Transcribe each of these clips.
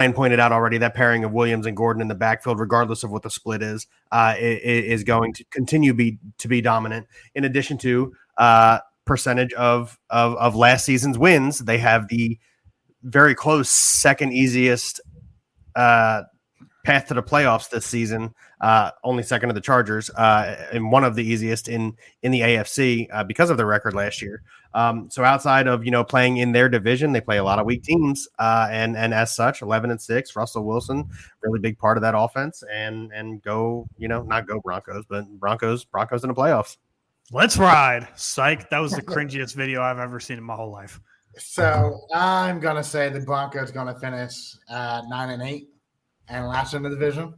Ryan pointed out already, that pairing of Williams and Gordon in the backfield, regardless of what the split is going to continue to be dominant. In addition to percentage of last season's wins, they have the very close second easiest path to the playoffs this season, only second to the Chargers, and one of the easiest in the AFC because of their record last year. So outside of playing in their division, they play a lot of weak teams, and as such, 11-6. Russell Wilson, really big part of that offense, and go not go Broncos, but Broncos in the playoffs. Let's ride, psych! That was the cringiest video I've ever seen in my whole life. So I'm gonna say the Broncos gonna finish 9-8 and last in the division.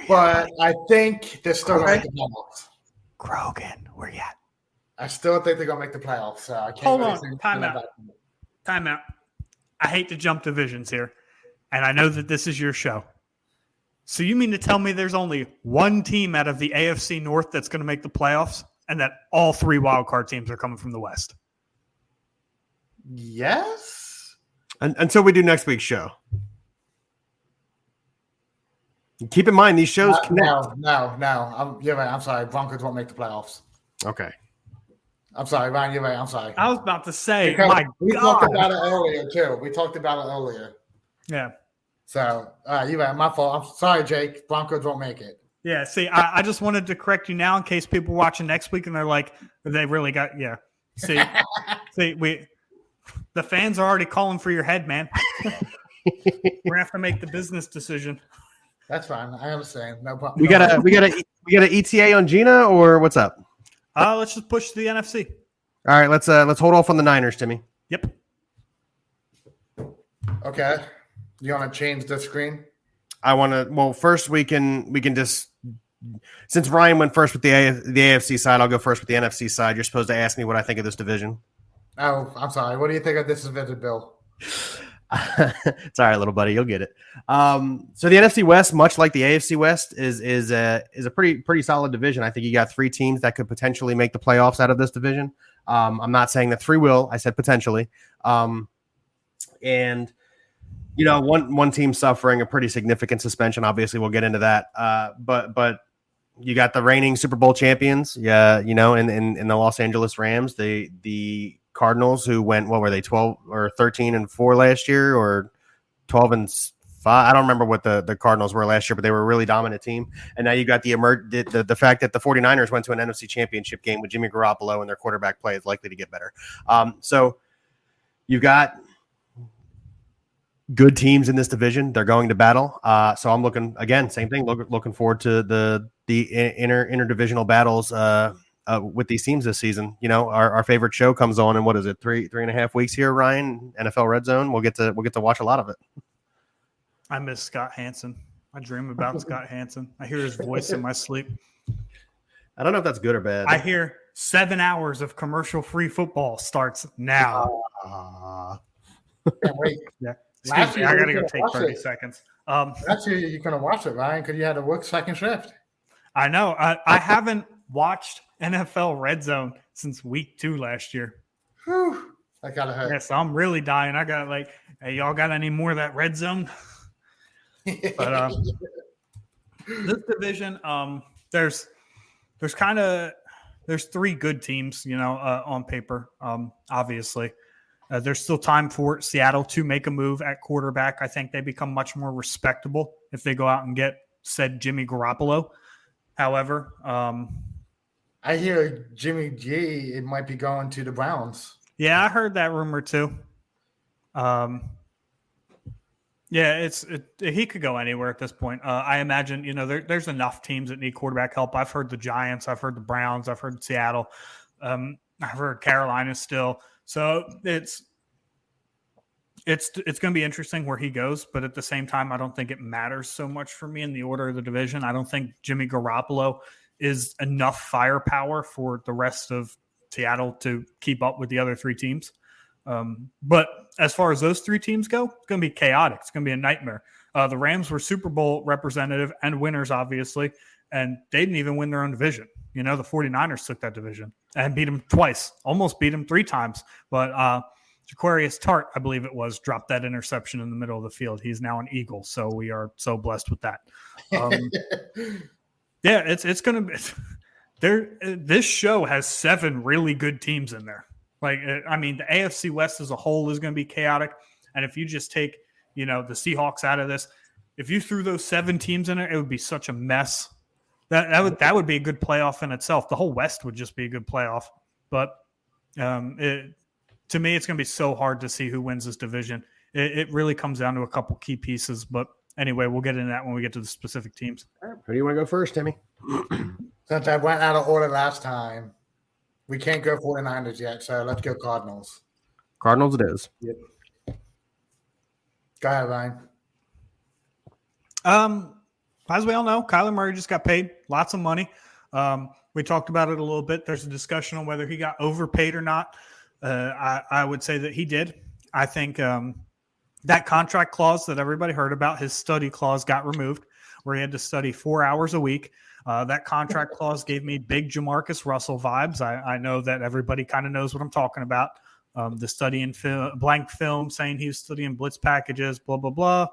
But I think they're still going to make the playoffs. Grogan, where you at? I still think they're going to make the playoffs. So I can't Hold on. Time out. I hate to jump divisions here, and I know that this is your show. So you mean to tell me there's only one team out of the AFC North that's going to make the playoffs, and that all three wildcard teams are coming from the West? Yes. Until we do next week's show. Keep in mind, these shows connect. No. You're right. I'm sorry. Broncos won't make the playoffs. Okay. I'm sorry, Ryan. You're right. I'm sorry. I was about to say, we talked about it earlier, too. Yeah. So, you're right. My fault. I'm sorry, Jake. Broncos won't make it. Yeah. See, I just wanted to correct you now in case people are watching next week and they're like, they really got, yeah. See, the fans are already calling for your head, man. We're going to have to make the business decision. That's fine. I understand. No problem. We got a ETA on Gina, or what's up? Let's just push the NFC. All right, let's hold off on the Niners, Timmy. Yep. Okay. You want to change the screen? I want to. Well, first we can just, since Ryan went first with the AFC side, I'll go first with the NFC side. You're supposed to ask me what I think of this division. Oh, I'm sorry. What do you think of this division, Bill? It's all right, little buddy. You'll get it. So the NFC West, much like the AFC West, is a pretty solid division. I think you got three teams that could potentially make the playoffs out of this division. I'm not saying that three will. I said potentially. And one team suffering a pretty significant suspension. Obviously, we'll get into that. But you got the reigning Super Bowl champions. Yeah, in the Los Angeles Rams, the Cardinals, who went, what were they, 12 or 13-4 last year, or 12-5? I don't remember what the Cardinals were last year, but they were a really dominant team. And now you got the fact that the 49ers went to an NFC Championship game with Jimmy Garoppolo, and their quarterback play is likely to get better. So you've got good teams in this division. They're going to battle. So I'm looking, again, same thing, looking forward to the interdivisional battles with these teams this season. Our favorite show comes on in, what is it, 3.5 weeks here, Ryan? NFL Red Zone. We'll get to watch a lot of it. I miss Scott Hansen. I dream about Scott Hansen. I hear his voice in my sleep. I don't know if that's good or bad. I hear 7 hours of commercial-free football starts now. Can't wait. Yeah. Excuse me, I got to go take 30 seconds. Last year you're going to watch it, Ryan, because you had to work second shift. I know. I haven't watched NFL Red Zone since week 2 last year. Whew. That got to hurt. Yeah, so I'm really dying. I got hey, y'all got any more of that Red Zone? But this division, there's three good teams, on paper. Obviously, there's still time for Seattle to make a move at quarterback. I think they become much more respectable if they go out and get said Jimmy Garoppolo. However, I hear Jimmy G, it might be going to the Browns. Yeah, I heard that rumor too. Yeah, he could go anywhere at this point. I imagine, there's enough teams that need quarterback help. I've heard the Giants, I've heard the Browns, I've heard Seattle, I've heard Carolina still. So it's going to be interesting where he goes, but at the same time, I don't think it matters so much for me in the order of the division. I don't think Jimmy Garoppolo is enough firepower for the rest of Seattle to keep up with the other three teams. But as far as those three teams go, it's going to be chaotic. It's going to be a nightmare. The Rams were Super Bowl representative and winners, obviously, and they didn't even win their own division. The 49ers took that division and beat them twice, almost beat them 3 times. But Jaquarius Tart, I believe it was, dropped that interception in the middle of the field. He's now an Eagle, so we are so blessed with that. Yeah, it's going to be there. This show has 7 really good teams in there. Like, I mean, the AFC West as a whole is going to be chaotic. And if you just take, the Seahawks out of this, if you threw those 7 teams in there, it would be such a mess. That would be a good playoff in itself. The whole West would just be a good playoff. But to me, it's going to be so hard to see who wins this division. It really comes down to a couple key pieces. But anyway, we'll get into that when we get to the specific teams. Who do you want to go first, Timmy? Since I went out of order last time, we can't go 49ers yet, so let's go Cardinals. Cardinals it is. Yep. Go ahead, Ryan. As we all know, Kyler Murray just got paid lots of money. We talked about it a little bit. There's a discussion on whether he got overpaid or not. I would say that he did. I think that contract clause that everybody heard about, his study clause, got removed, where he had to study 4 hours a week. That contract clause gave me big Jamarcus Russell vibes. I know that everybody kind of knows what I'm talking about. The studying blank film saying he was studying blitz packages, blah, blah, blah.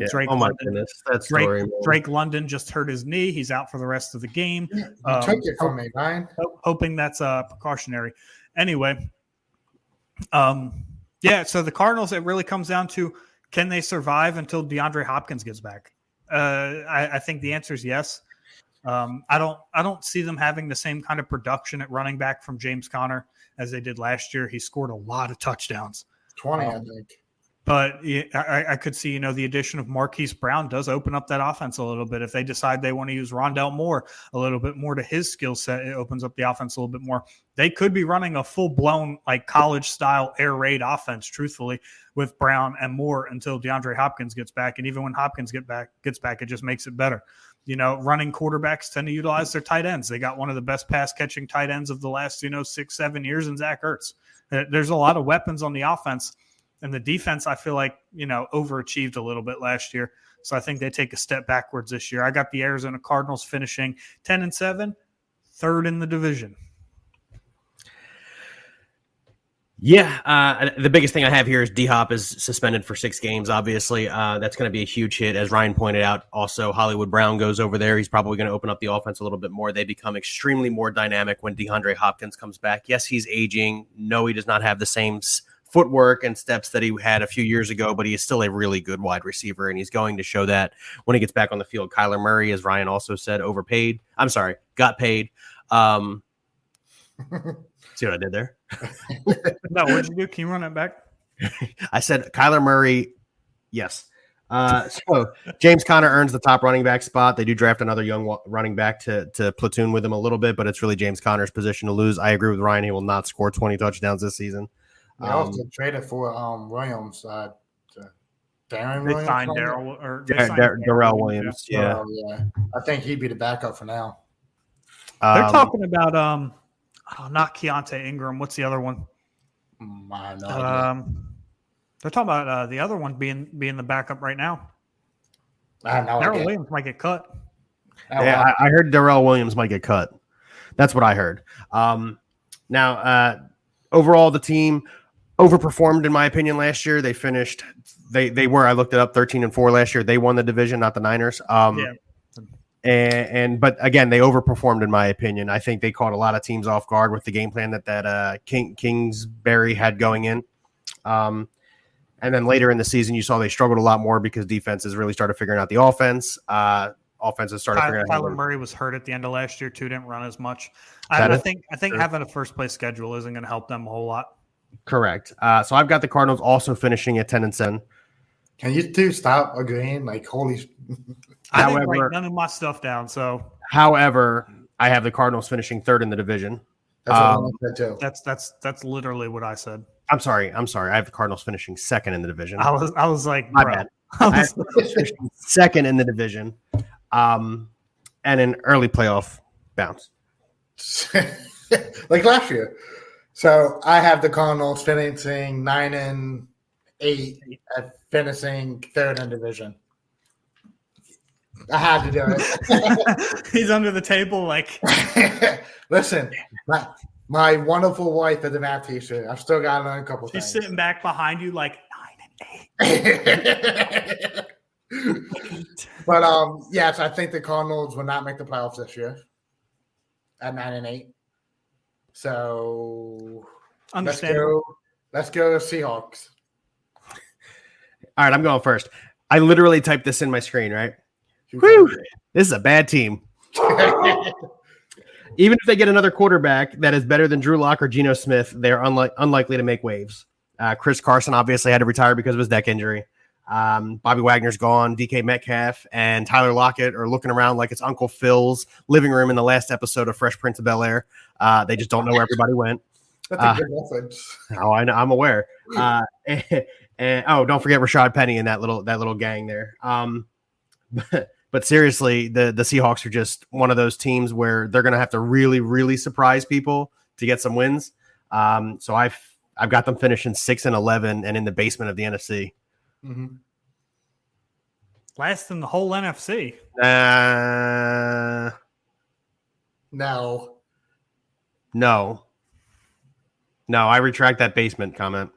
Drake London, that story. Drake London just hurt his knee. He's out for the rest of the game. You took it from me, Ryan. Hoping that's precautionary. Anyway, so the Cardinals, it really comes down to, can they survive until DeAndre Hopkins gets back? I think the answer is yes. I don't see them having the same kind of production at running back from James Conner as they did last year. He scored a lot of touchdowns. 20, I think. But I could see, the addition of Marquise Brown does open up that offense a little bit. If they decide they want to use Rondale Moore a little bit more to his skill set, it opens up the offense a little bit more. They could be running a full-blown, like, college-style air raid offense, truthfully, with Brown and Moore until DeAndre Hopkins gets back. And even when Hopkins gets back, it just makes it better. Running quarterbacks tend to utilize their tight ends. They got one of the best pass-catching tight ends of the last, 6-7 years in Zach Ertz. There's a lot of weapons on the offense. And the defense, I feel like, overachieved a little bit last year. So I think they take a step backwards this year. I got the Arizona Cardinals finishing 10-7, third in the division. Yeah, the biggest thing I have here is D-Hop is suspended for 6 games, obviously. That's going to be a huge hit. As Ryan pointed out, also Hollywood Brown goes over there. He's probably going to open up the offense a little bit more. They become extremely more dynamic when DeAndre Hopkins comes back. Yes, he's aging. No, he does not have the same footwork and steps that he had a few years ago, but he is still a really good wide receiver, and he's going to show that when he gets back on the field. Kyler Murray, as Ryan also said, got paid. See what I did there? No, what'd you do? Can you run that back? I said Kyler Murray, yes. So James Conner earns the top running back spot. They do draft another young running back to platoon with him a little bit, but it's really James Conner's position to lose. I agree with Ryan. He will not score 20 touchdowns this season. They also traded for Williams. Darren Williams. Darrell Williams. Yeah. Yeah. I think he'd be the backup for now. They're talking about not Keontae Ingram. What's the other one? I know. They're talking about the other one being the backup right now. Darrell Williams might get cut. Yeah, I heard Darrell Williams might get cut. That's what I heard. Now, overall, the team overperformed, in my opinion, last year. They finished. They were. I looked it up. 13-4 last year. They won the division, not the Niners. But again, they overperformed, in my opinion. I think they caught a lot of teams off guard with the game plan that Kingsbury had going in. And then later in the season, you saw they struggled a lot more because defenses really started figuring out the offense. Offenses started figuring out. Kyler Murray was hurt at the end of last year too. Didn't run as much. I think having a first place schedule isn't going to help them a whole lot. Correct. So I've got the Cardinals also finishing at 10-7. Can you two stop agreeing? Like, holy. I didn't write none of my stuff down. So, however, I have the Cardinals finishing third in the division. That's literally what I said. I'm sorry. I have the Cardinals finishing second in the division. I was like, my bad. I have finishing second in the division, and an early playoff bounce. Like last year. So I have the Cardinals finishing 9-8 at finishing third in division. I had to do it. He's under the table, like. Listen, My wonderful wife at the math teacher. I've still got to learn a couple She's things. sitting back behind you like 9 and 8. But yes, I think the Cardinals will not make the playoffs this year at 9 and 8. So Understandable. Let's go Seahawks. All right, I'm going first. I literally typed this in my screen, right? Whew, this is a bad team. Even if they get another quarterback that is better than Drew Lock or Geno Smith, they're unlikely to make waves. Chris Carson obviously had to retire because of his neck injury. Bobby Wagner's gone. DK Metcalf and Tyler Lockett are looking around like it's Uncle Phil's living room in the last episode of Fresh Prince of Bel-Air. They just don't know where everybody went. That's a good reference. Oh, I know. I'm aware. And don't forget Rashad Penny and that little gang there. But seriously, the Seahawks are just one of those teams where they're going to have to really, really surprise people to get some wins. So I've got them finishing 6-11 and in the basement of the NFC. Mm-hmm. Last in the whole NFC. No. I retract that basement comment.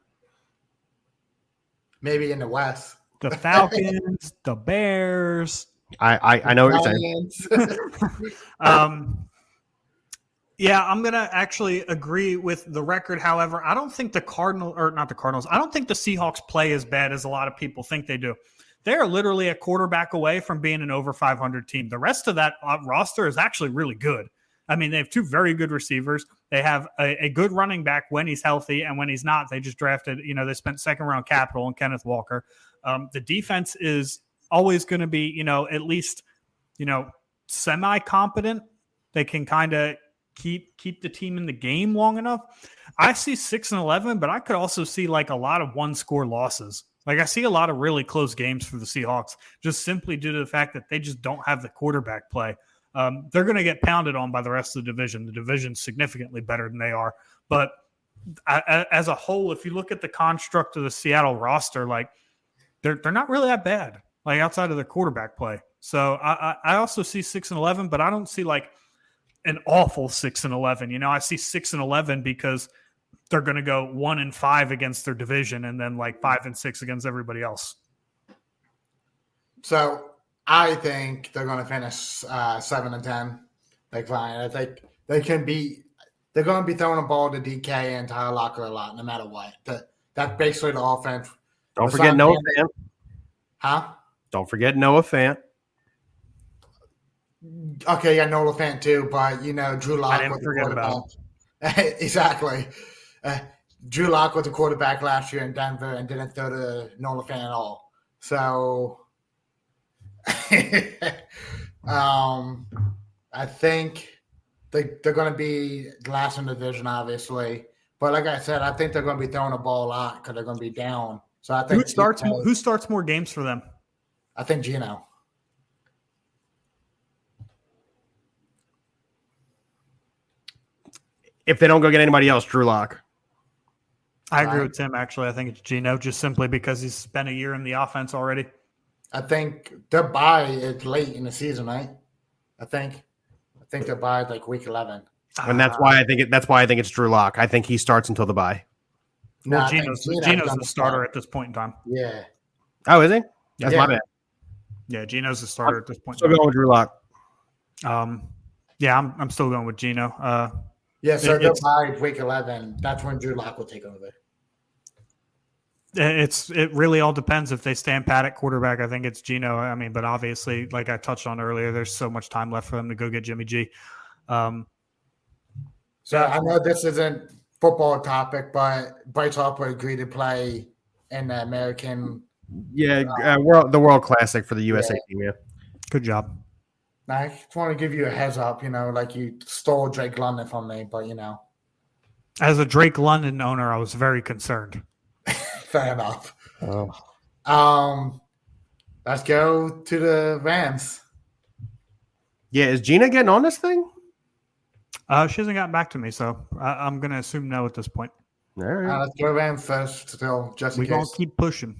Maybe in the West. The Falcons, the Bears. I know what you're saying. Yeah, I'm going to actually agree with the record. However, I don't think not the Cardinals. I don't think the Seahawks play as bad as a lot of people think they do. They are literally a quarterback away from being an over 500 team. The rest of that roster is actually really good. I mean, they have two very good receivers. They have a good running back when he's healthy, and when he's not, they just drafted, they spent second-round capital on Kenneth Walker. The defense is always going to be, at least, semi-competent. They can kind of keep the team in the game long enough. I see 6-11, but I could also see like a lot of one-score losses. Like I see a lot of really close games for the Seahawks, just simply due to the fact that they just don't have the quarterback play. They're going to get pounded on by the rest of the division. The division's significantly better than they are. But as a whole, if you look at the construct of the Seattle roster, like they're not really that bad, like outside of their quarterback play. So I also see 6-11, but I don't see like an awful 6-11. I see 6-11 because they're going to go 1-5 against their division and then like 5-6 against everybody else. So I think they're going to finish 7-10. Like fine, I think they're going to be throwing a ball to DK and Tyler Locker a lot, no matter what. That's basically the offense. Don't forget Noah Fant. Huh? Don't forget Noah Fant. Okay, yeah, Noah Fant too, but Drew Lock. I didn't forget about him. Exactly. Drew Lock was the quarterback last year in Denver and didn't throw to Noah Fant at all. So I think they're going to be last in the division, obviously. But like I said, I think they're going to be throwing the ball a lot because they're going to be down. So I think who starts more games for them? I think Geno. If they don't go get anybody else, Drew Lock. I agree with Tim, actually. I think it's Geno, just simply because he's spent a year in the offense already. I think their bye is late in the season, right? I think their bye is like week 11. And that's why I think it's Drew Lock. I think he starts until the bye. Well, Geno's the starter at this point in time. Yeah. Oh, is he? That's my bad. Yeah, Geno's the starter at this point. So going with Drew Lock. Yeah, I'm still going with Geno. Yeah, so their bye is week 11. That's when Drew Lock will take over. It really all depends if they stand pat at quarterback. I think it's Geno. I mean, but obviously, like I touched on earlier, there's so much time left for them to go get Jimmy G. So I know this isn't football topic, but Bryce Harper agreed to play in the American. Yeah, the World Classic for the USA team. Yeah, good job. I just want to give you a heads up. Like you stole Drake London from me, but as a Drake London owner, I was very concerned. Fair enough. Oh. Let's go to the Rams. Yeah, is Gina getting on this thing? She hasn't gotten back to me, so I'm going to assume no at this point. All right. Let's go Rams first, still, just in case. We're going to keep pushing.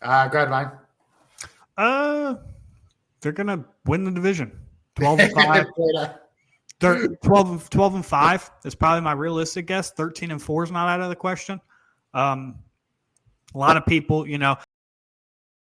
Go ahead, Ryan. They're going to win the division. 12-5. 12-5 is probably my realistic guess. 13-4 is not out of the question. A lot of people,